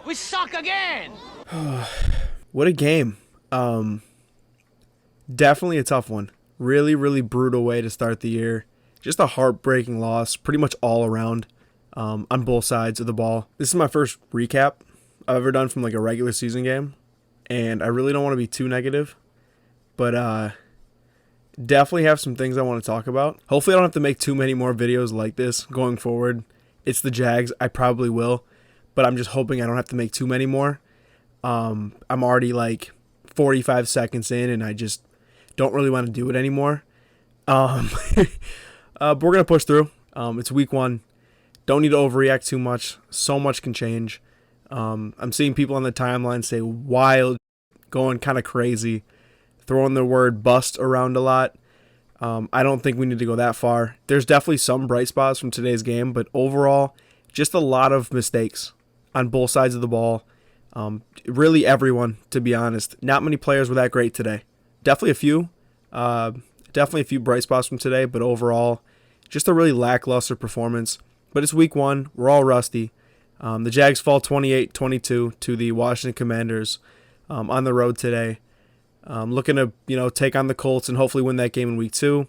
We suck again. What a game. Definitely a tough one. Really, really brutal way to start the year. Just a heartbreaking loss, pretty much all around, on both sides of the ball. This is my first recap I've ever done from like a regular season game, and I really don't want to be too negative, but definitely have some things I want to talk about. Hopefully I don't have to make too many more videos like this going forward. It's the Jags. I probably will, but I'm just hoping I don't have to make too many more. I'm already like 45 seconds in, and I just don't really want to do it anymore. But we're going to push through. It's week 1. Don't need to overreact too much. So much can change. I'm seeing people on the timeline say wild, going kind of crazy, throwing the word bust around a lot. I don't think we need to go that far. There's definitely some bright spots from today's game, but overall, just a lot of mistakes on both sides of the ball. Really everyone, to be honest. Not many players were that great today. Definitely a few. Definitely a few bright spots from today, but overall, just a really lackluster performance. But it's week 1. We're all rusty. The Jags fall 28-22 to the Washington Commanders on the road today. Looking to take on the Colts and hopefully win that game in week 2.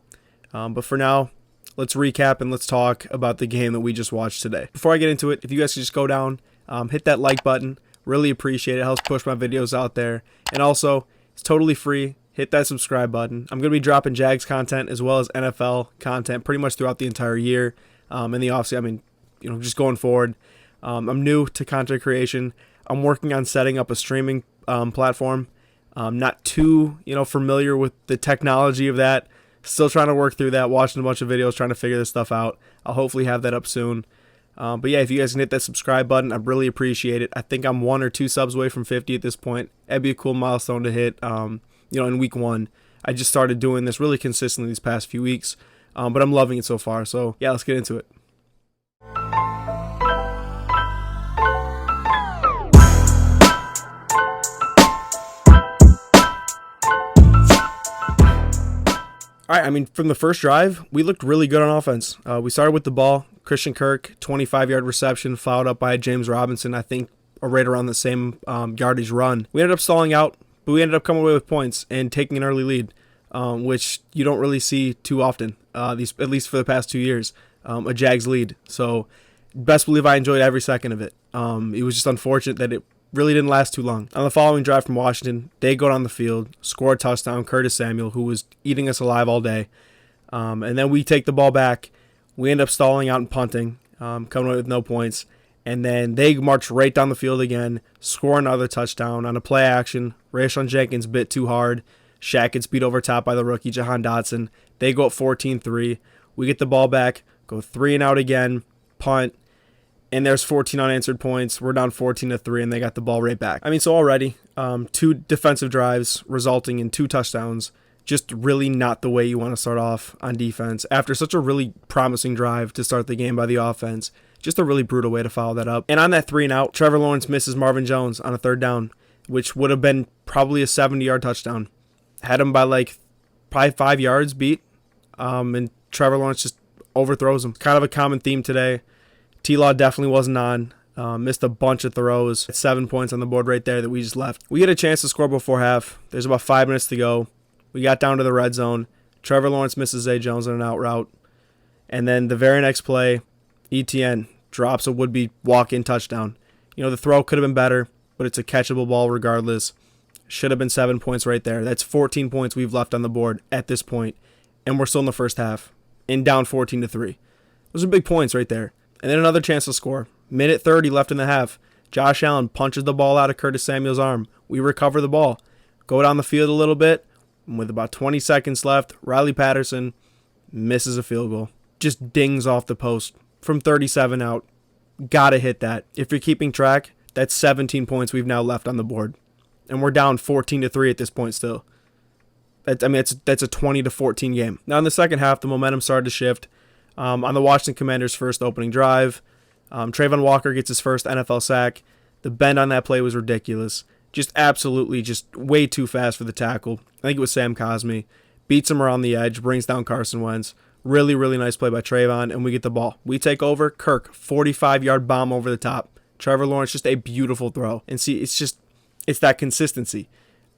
But for now, let's recap and let's talk about the game that we just watched today. Before I get into it, if you guys could just go down, hit that like button. Really appreciate it. It helps push my videos out there. And also, it's totally free. Hit that subscribe button. I'm going to be dropping Jags content as well as NFL content pretty much throughout the entire year. In the offseason, just going forward. I'm new to content creation. I'm working on setting up a streaming platform. Not too familiar with the technology of that. Still trying to work through that. Watching a bunch of videos, trying to figure this stuff out. I'll hopefully have that up soon. But yeah, if you guys can hit that subscribe button, I'd really appreciate it. I think I'm 1 or 2 subs away from 50 at this point. That'd be a cool milestone to hit. In week 1, I just started doing this really consistently these past few weeks, but I'm loving it so far. So yeah, let's get into it. All right, from the first drive, we looked really good on offense. We started with the ball. Christian Kirk, 25-yard reception, followed up by James Robinson, I think right around the same yardage run. We ended up stalling out, but we ended up coming away with points and taking an early lead, which you don't really see too often, at least for the past 2 years, a Jags lead. So best believe I enjoyed every second of it. It was just unfortunate that it really didn't last too long. On the following drive from Washington, they go down the field, score a touchdown, Curtis Samuel, who was eating us alive all day. And then we take the ball back. We end up stalling out and punting, coming away with no points. And then they march right down the field again, score another touchdown on a play action. Rayshon Jenkins bit too hard. Shaq gets beat over top by the rookie, Jahan Dotson. They go up 14-3. We get the ball back, go 3 and out again, punt. And there's 14 unanswered points. We're down 14-3, and they got the ball right back. So already, 2 defensive drives resulting in 2 touchdowns. Just really not the way you want to start off on defense. After such a really promising drive to start the game by the offense, just a really brutal way to follow that up. And on that 3 and out, Trevor Lawrence misses Marvin Jones on a 3rd down, which would have been probably a 70-yard touchdown. Had him by probably 5 yards beat, and Trevor Lawrence just overthrows him. Kind of a common theme today. T-Law definitely wasn't on. Missed a bunch of throws. 7 points on the board right there that we just left. We get a chance to score before half. There's about 5 minutes to go. We got down to the red zone. Trevor Lawrence misses Zay Jones on an out route. And then the very next play, ETN drops a would-be walk-in touchdown. The throw could have been better, but it's a catchable ball regardless. Should have been 7 points right there. That's 14 points we've left on the board at this point, and we're still in the first half and down 14-3. Those are big points right there. And then another chance to score. Minute 30 left in the half. Josh Allen punches the ball out of Curtis Samuel's arm. We recover the ball. Go down the field a little bit. And with about 20 seconds left, Riley Patterson misses a field goal. Just dings off the post from 37 out. Gotta hit that. If you're keeping track, that's 17 points we've now left on the board. And we're down 14-3 at this point still. That's a 20-14 game. Now in the second half, the momentum started to shift. On the Washington Commanders' first opening drive, Trayvon Walker gets his first NFL sack. The bend on that play was ridiculous. Just absolutely just way too fast for the tackle. I think it was Sam Cosmi. Beats him around the edge, brings down Carson Wentz. Really, really nice play by Trayvon, and we get the ball. We take over. Kirk, 45-yard bomb over the top. Trevor Lawrence, just a beautiful throw. And see, it's that consistency.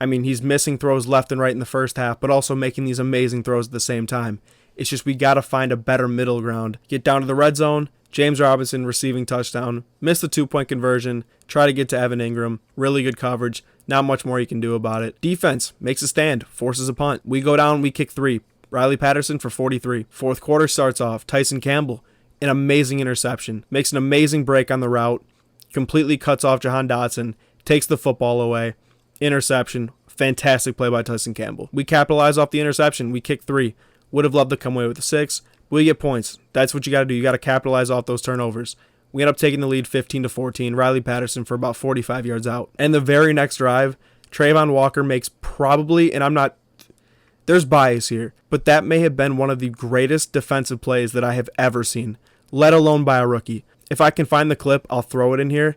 I mean, he's missing throws left and right in the first half, but also making these amazing throws at the same time. It's just we got to find a better middle ground. Get down to the red zone. James Robinson receiving touchdown. Missed the 2-point conversion. Try to get to Evan Ingram. Really good coverage. Not much more you can do about it. Defense makes a stand. Forces a punt. We go down. We kick 3. Riley Patterson for 43. Fourth quarter starts off. Tyson Campbell, an amazing interception. Makes an amazing break on the route. Completely cuts off Jahan Dotson. Takes the football away. Interception. Fantastic play by Tyson Campbell. We capitalize off the interception. We kick 3. Would have loved to come away with a 6. We get points. That's what you got to do. You got to capitalize off those turnovers. We end up taking the lead 15-14. Riley Patterson for about 45 yards out. And the very next drive, Trayvon Walker makes probably, and there's bias here, but that may have been one of the greatest defensive plays that I have ever seen, let alone by a rookie. If I can find the clip, I'll throw it in here.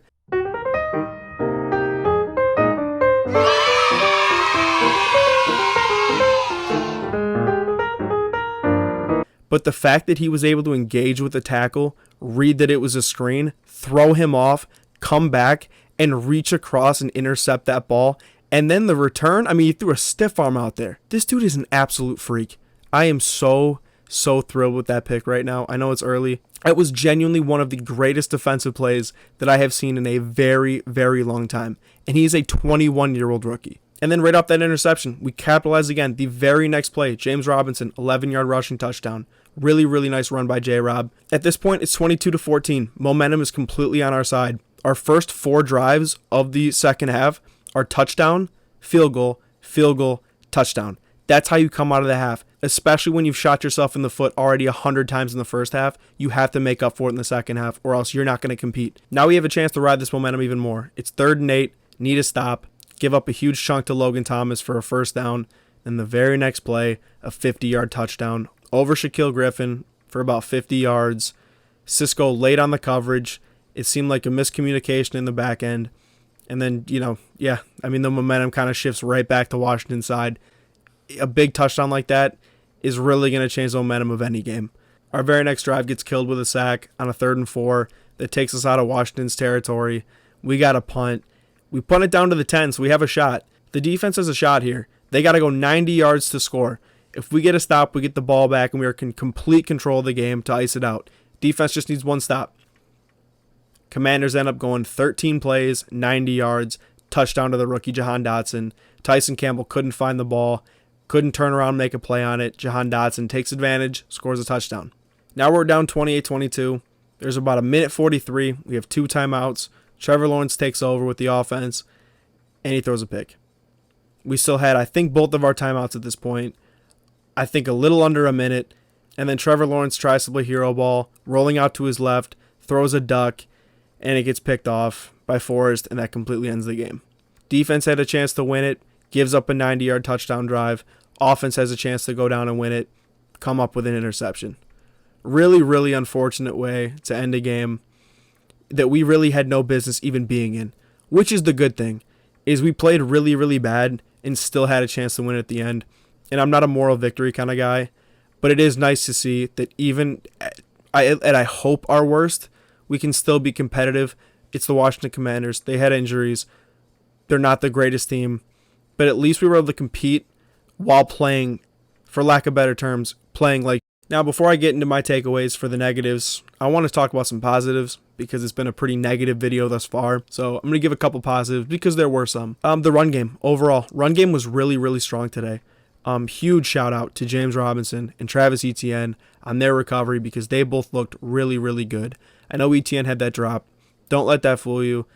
But the fact that he was able to engage with the tackle, read that it was a screen, throw him off, come back, and reach across and intercept that ball, and then the return, he threw a stiff arm out there. This dude is an absolute freak. I am so thrilled with that pick right now. I know it's early. It was genuinely one of the greatest defensive plays that I have seen in a very, very long time. And he's a 21-year-old rookie. And then right off that interception, we capitalize again. The very next play, James Robinson, 11-yard rushing touchdown. Really, really nice run by J-Rob. At this point, it's 22-14. Momentum is completely on our side. Our first 4 drives of the second half are touchdown, field goal, touchdown. That's how you come out of the half, especially when you've shot yourself in the foot already 100 times in the first half. You have to make up for it in the second half, or else you're not going to compete. Now we have a chance to ride this momentum even more. It's 3rd and 8, need a stop, give up a huge chunk to Logan Thomas for a first down, and the very next play, a 50-yard touchdown over Shaquille Griffin for about 50 yards. Cisco late on the coverage. It seemed like a miscommunication in the back end. And then, the momentum kind of shifts right back to Washington's side. A big touchdown like that is really going to change the momentum of any game. Our very next drive gets killed with a sack on a 3rd and 4 that takes us out of Washington's territory. We got a punt. We punt it down to the 10, so we have a shot. The defense has a shot here. They got to go 90 yards to score. If we get a stop, we get the ball back, and we are in complete control of the game to ice it out. Defense just needs 1 stop. Commanders end up going 13 plays, 90 yards, touchdown to the rookie Jahan Dotson. Tyson Campbell couldn't find the ball, couldn't turn around and make a play on it. Jahan Dotson takes advantage, scores a touchdown. Now we're down 28-22. There's about a minute 43. We have 2 timeouts. Trevor Lawrence takes over with the offense, and he throws a pick. We still had, I think, both of our timeouts at this point. I think a little under a minute, and then Trevor Lawrence tries to play hero ball, rolling out to his left, throws a duck, and it gets picked off by Forrest, and that completely ends the game. Defense had a chance to win it, gives up a 90-yard touchdown drive. Offense has a chance to go down and win it, come up with an interception. Really, really unfortunate way to end a game that we really had no business even being in, which is the good thing, is we played really, really bad and still had a chance to win at the end. And I'm not a moral victory kind of guy, but it is nice to see that even, I hope our worst, we can still be competitive. It's the Washington Commanders. They had injuries. They're not the greatest team, but at least we were able to compete while playing, for lack of better terms, playing like. Now, before I get into my takeaways for the negatives, I want to talk about some positives because it's been a pretty negative video thus far. So I'm going to give a couple positives because there were some. The run game, overall. Run game was really, really strong today. Huge shout out to James Robinson and Travis Etienne on their recovery because they both looked really, really good. I know Etienne had that drop. Don't let that fool you.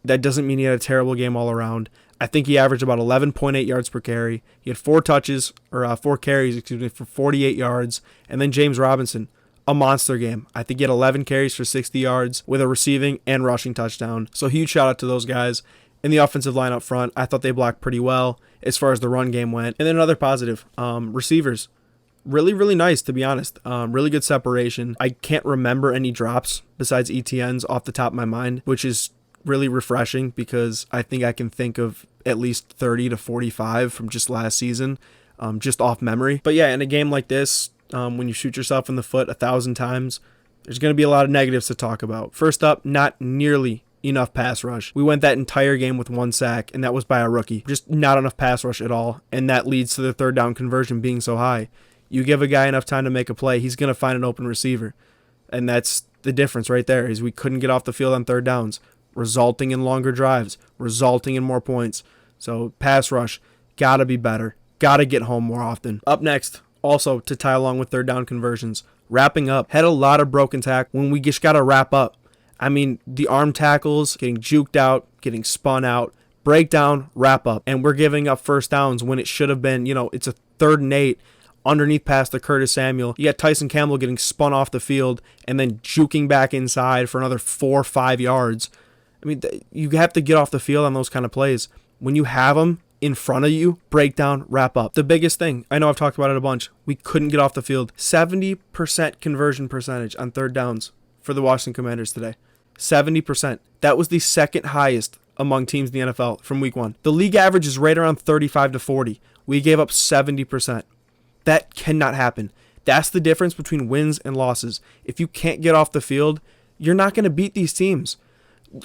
That doesn't mean he had a terrible game all around. I think he averaged about 11.8 yards per carry. He had 4 carries, for 48 yards. And then James Robinson, a monster game. I think he had 11 carries for 60 yards with a receiving and rushing touchdown. So huge shout out to those guys. In the offensive line up front, I thought they blocked pretty well as far as the run game went. And then another positive, receivers. Really, really nice, to be honest. Really good separation. I can't remember any drops besides ETN's off the top of my mind, which is really refreshing because I think I can think of at least 30 to 45 from just last season, just off memory. But yeah, in a game like this, when you shoot yourself in the foot 1,000 times, there's going to be a lot of negatives to talk about. First up, not nearly enough pass rush. We went that entire game with 1 sack, and that was by a rookie. Just not enough pass rush at all, and that leads to the third down conversion being so high. You give a guy enough time to make a play, he's going to find an open receiver. And that's the difference right there, is we couldn't get off the field on third downs, resulting in longer drives, resulting in more points. So pass rush, got to be better. Got to get home more often. Up next, also to tie along with third down conversions, wrapping up. Had a lot of broken tackles when we just got to wrap up. I mean, the arm tackles, getting juked out, getting spun out, breakdown, wrap up. And we're giving up first downs when it should have been, it's a 3rd and 8. Underneath pass to Curtis Samuel. You got Tyson Campbell getting spun off the field and then juking back inside for another 4 or 5 yards. I mean, you have to get off the field on those kind of plays. When you have them in front of you, breakdown, wrap up. The biggest thing, I know I've talked about it a bunch, we couldn't get off the field. 70% conversion percentage on third downs for the Washington Commanders today. 70%. That was the second highest among teams in the NFL from week 1. The league average is right around 35 to 40. We gave up 70%. That cannot happen. That's the difference between wins and losses. If you can't get off the field, you're not going to beat these teams,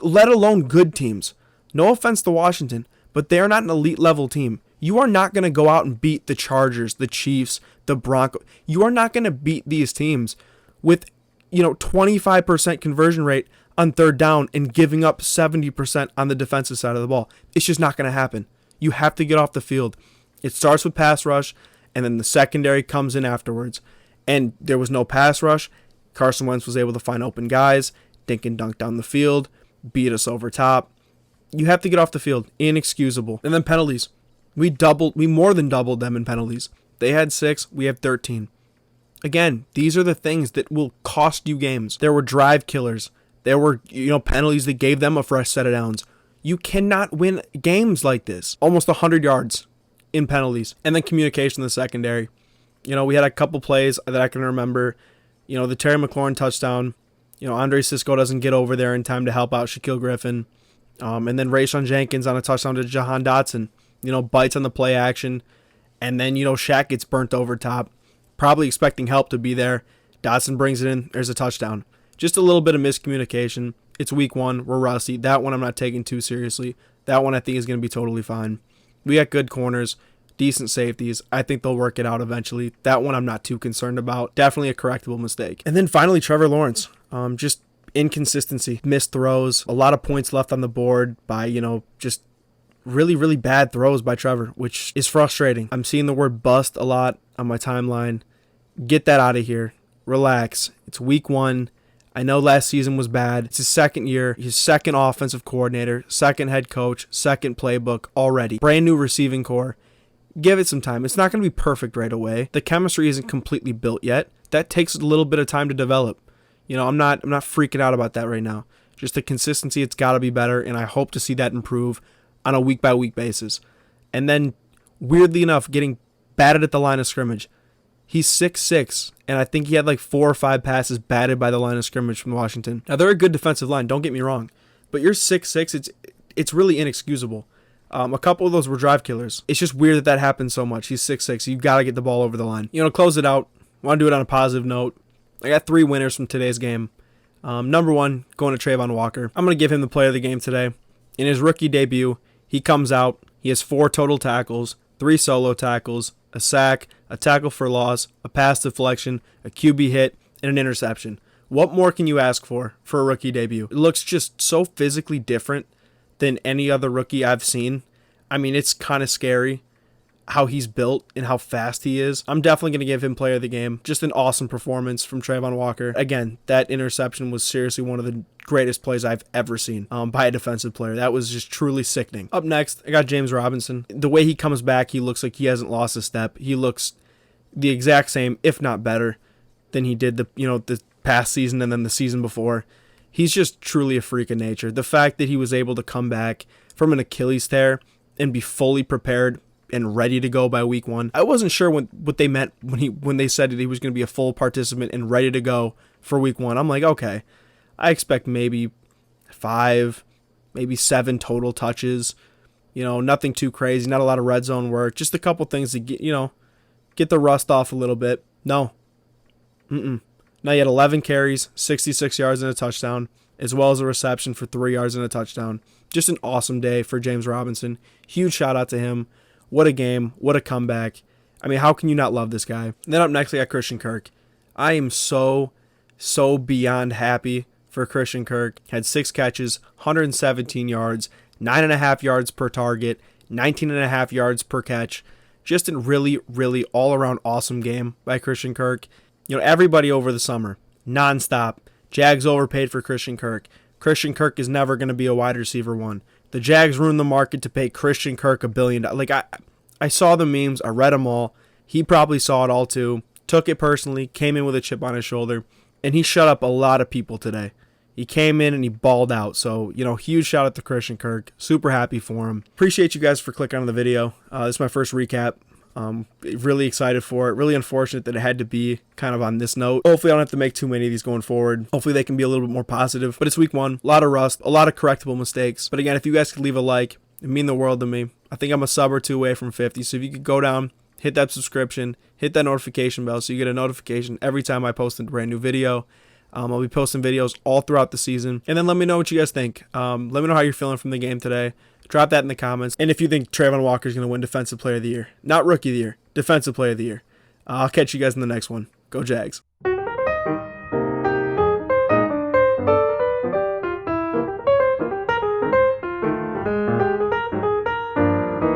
let alone good teams. No offense to Washington, but they are not an elite level team. You are not going to go out and beat the Chargers, the Chiefs, the Broncos. You are not going to beat these teams with 25% conversion rate on third down and giving up 70% on the defensive side of the ball. It's just not going to happen. You have to get off the field. It starts with pass rush, and then the secondary comes in afterwards. And there was no pass rush. Carson Wentz was able to find open guys, dink and dunk down the field, beat us over top. You have to get off the field. Inexcusable. And then penalties. We more than doubled them in penalties. They had 6, we have 13. Again, these are the things that will cost you games. There were drive killers. There were, penalties that gave them a fresh set of downs. You cannot win games like this. Almost 100 yards in penalties. And then communication in the secondary. We had a couple plays that I can remember. The Terry McLaurin touchdown. Andre Sisco doesn't get over there in time to help out Shaquille Griffin. And then Rayshon Jenkins on a touchdown to Jahan Dotson. Bites on the play action. And then, Shaq gets burnt over top. Probably expecting help to be there. Dotson brings it in. There's a touchdown. Just a little bit of miscommunication. It's week 1. We're rusty. That one I'm not taking too seriously. That one I think is going to be totally fine. We got good corners, decent safeties. I think they'll work it out eventually. That one I'm not too concerned about. Definitely a correctable mistake. And then finally, Trevor Lawrence. Just inconsistency, missed throws, a lot of points left on the board by, just really, really bad throws by Trevor, which is frustrating. I'm seeing the word bust a lot on my timeline. Get that out of here. Relax. It's week 1. I know last season was bad. It's his second year, his second offensive coordinator, second head coach, second playbook already. Brand new receiving core. Give it some time. It's not going to be perfect right away. The chemistry isn't completely built yet. That takes a little bit of time to develop. I'm not freaking out about that right now. Just the consistency, it's got to be better, and I hope to see that improve on a week-by-week basis. And then, weirdly enough, getting batted at the line of scrimmage. He's 6'6", and I think he had like 4 or 5 passes batted by the line of scrimmage from Washington. Now, they're a good defensive line, don't get me wrong, but you're 6'6", it's really inexcusable. A couple of those were drive killers. It's just weird that happens so much. He's 6'6", you got to get the ball over the line. To close it out, I want to do it on a positive note. I got 3 winners from today's game. Number 1, going to Trayvon Walker. I'm going to give him the player of the game today. In his rookie debut, he comes out, he has 4 total tackles, 3 solo tackles, a sack, a tackle for loss, a pass deflection, a QB hit, and an interception. What more can you ask for a rookie debut? It looks just so physically different than any other rookie I've seen. I mean, it's kind of scary how he's built and how fast he is. I'm definitely going to give him player of the game. Just an awesome performance from Trayvon Walker. Again, that interception was seriously one of the greatest plays I've ever seen by a defensive player. That was just truly sickening. Up next, I got James Robinson. The way he comes back, he looks like he hasn't lost a step. He looks the exact same, if not better, than he did the past season and then the season before. He's just truly a freak of nature. The fact that he was able to come back from an Achilles tear and be fully prepared and ready to go by week 1. I wasn't sure what they meant when they said that he was going to be a full participant and ready to go for week 1. I'm like, okay, I expect maybe 5, maybe 7 total touches. Nothing too crazy, not a lot of red zone work, just a couple things to get the rust off a little bit. No. Now he had 11 carries, 66 yards and a touchdown, as well as a reception for 3 yards and a touchdown. Just an awesome day for James Robinson. Huge shout out to him. What a game. What a comeback. I mean, how can you not love this guy? And then up next, we got Christian Kirk. I am so beyond happy for Christian Kirk. Had 6 catches, 117 yards, 9.5 yards per target, 19.5 yards per catch. Just a really, really all-around awesome game by Christian Kirk. You know, everybody over the summer, nonstop. Jags overpaid for Christian Kirk. Christian Kirk is never going to be a wide receiver one. The Jags ruined the market to pay Christian Kirk $1 billion. Like, I saw the memes. I read them all. He probably saw it all too. Took it personally. Came in with a chip on his shoulder. And he shut up a lot of people today. He came in and he balled out. So, you know, huge shout out to Christian Kirk. Super happy for him. Appreciate you guys for clicking on the video. This is my first recap. Really excited for it. Really unfortunate that it had to be kind of on this note. Hopefully I don't have to make too many of these going forward. Hopefully they can be a little bit more positive. But it's week 1. A lot of rust. A lot of correctable mistakes. But again, if you guys could leave a like, it'd mean the world to me. I think I'm a sub or 2 away from 50. So if you could go down, hit that subscription, hit that notification bell so you get a notification every time I post a brand new video. I'll be posting videos all throughout the season. And then let me know what you guys think. Let me know how you're feeling from the game today. Drop that in the comments. And if you think Trayvon Walker is going to win Defensive Player of the Year. Not Rookie of the Year. Defensive Player of the Year. I'll catch you guys in the next one. Go Jags.